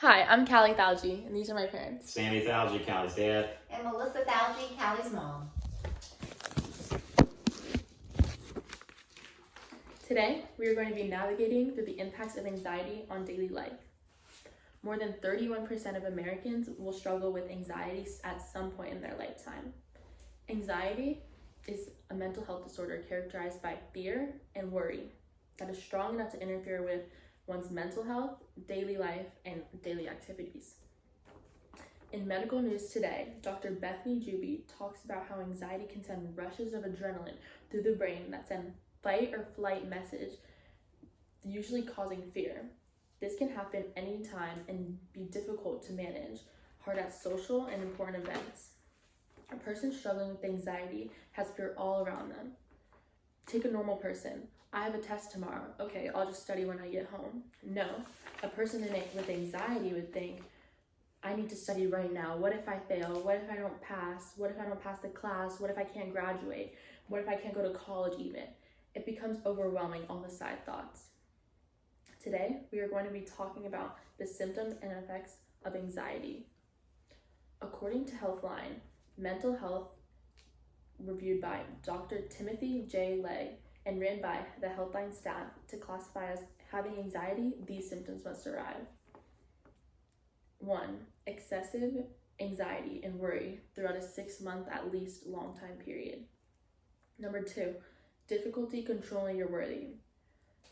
Hi, I'm Callie Thalgy, and these are my parents. Sammy Thalgy, Callie's dad. And Melissa Thalgy, Callie's mom. Today, we are going to be navigating through the impacts of anxiety on daily life. More than 31% of Americans will struggle with anxiety at some point in their lifetime. Anxiety is a mental health disorder characterized by fear and worry that is strong enough to interfere with one's mental health, daily life, and daily activities. In medical news today, Dr. Bethany Juby talks about how anxiety can send rushes of adrenaline through the brain that send fight or flight message, usually causing fear. This can happen anytime and be difficult to manage, hard at social and important events. A person struggling with anxiety has fear all around them. Take a normal person. I have a test tomorrow. Okay, I'll just study when I get home. No, a person with anxiety would think, I need to study right now. What if I fail? What if I don't pass? What if I don't pass the class? What if I can't graduate? What if I can't go to college even? It becomes overwhelming, all the side thoughts. Today, we are going to be talking about the symptoms and effects of anxiety. According to Healthline, mental health reviewed by Dr. Timothy J. Legg and written by the Healthline staff to classify as having anxiety, these symptoms must arrive. 1. Excessive anxiety and worry throughout a 6-month at least long time period. 2. Difficulty controlling your worry.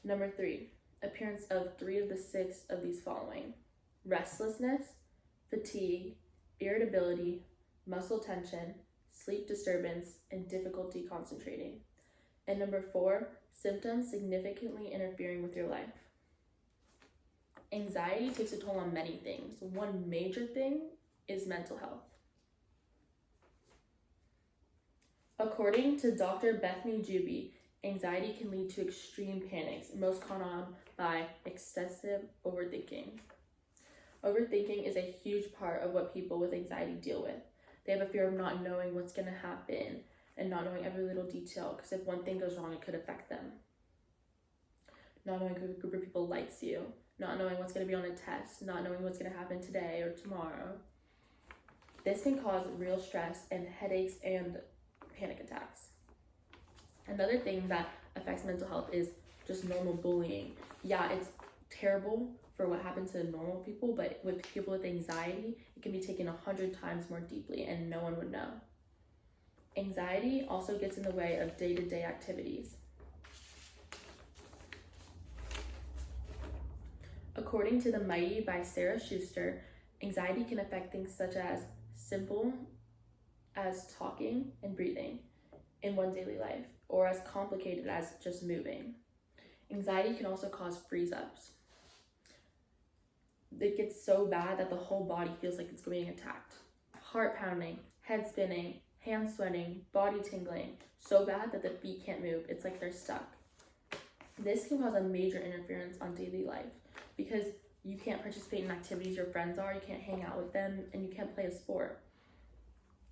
3. Appearance of 3 of the 6 of these following: restlessness, fatigue, irritability, muscle tension, sleep disturbance, and difficulty concentrating. And 4, symptoms significantly interfering with your life. Anxiety takes a toll on many things. One major thing is mental health. According to Dr. Bethany Juby, anxiety can lead to extreme panics, most caught on by excessive overthinking. Overthinking is a huge part of what people with anxiety deal with. They have a fear of not knowing what's going to happen and not knowing every little detail, because if one thing goes wrong, it could affect them. Not knowing who a group of people likes you, not knowing what's going to be on a test, not knowing what's going to happen today or tomorrow. This can cause real stress and headaches and panic attacks. Another thing that affects mental health is just normal bullying. Yeah, it's terrible for what happens to normal people, but with people with anxiety, it can be taken 100 times more deeply and no one would know. Anxiety also gets in the way of day-to-day activities. According to The Mighty by Sarah Schuster, anxiety can affect things such as simple as talking and breathing in one's daily life, or as complicated as just moving. Anxiety can also cause freeze-ups. It gets so bad that the whole body feels like it's being attacked. Heart pounding, head spinning, hands sweating, body tingling, so bad that the feet can't move. It's like they're stuck. This can cause a major interference on daily life because you can't participate in activities your friends are, you can't hang out with them, and you can't play a sport.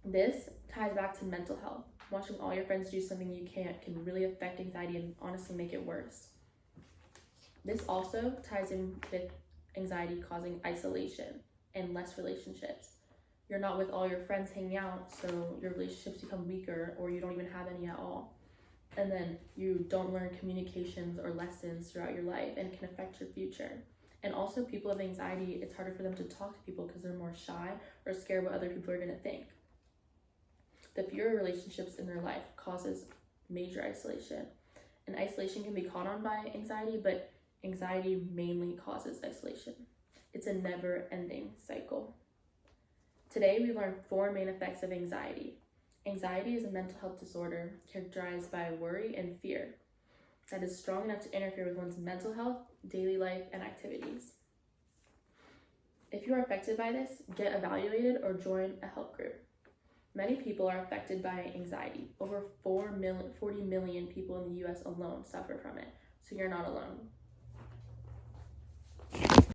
This ties back to mental health. Watching all your friends do something you can't can really affect anxiety and honestly make it worse. This also ties in with anxiety causing isolation and less relationships. You're not with all your friends hanging out, so your relationships become weaker or you don't even have any at all. And then you don't learn communications or lessons throughout your life and it can affect your future. And also people with anxiety, it's harder for them to talk to people because they're more shy or scared what other people are going to think. The fewer relationships in their life causes major isolation. And isolation can be caught on by anxiety, but anxiety mainly causes isolation. It's a never-ending cycle. Today, we learned 4 main effects of anxiety. Anxiety is a mental health disorder characterized by worry and fear that is strong enough to interfere with one's mental health, daily life, and activities. If you are affected by this, get evaluated or join a help group. Many people are affected by anxiety. Over 40 million people in the US alone suffer from it, so you're not alone.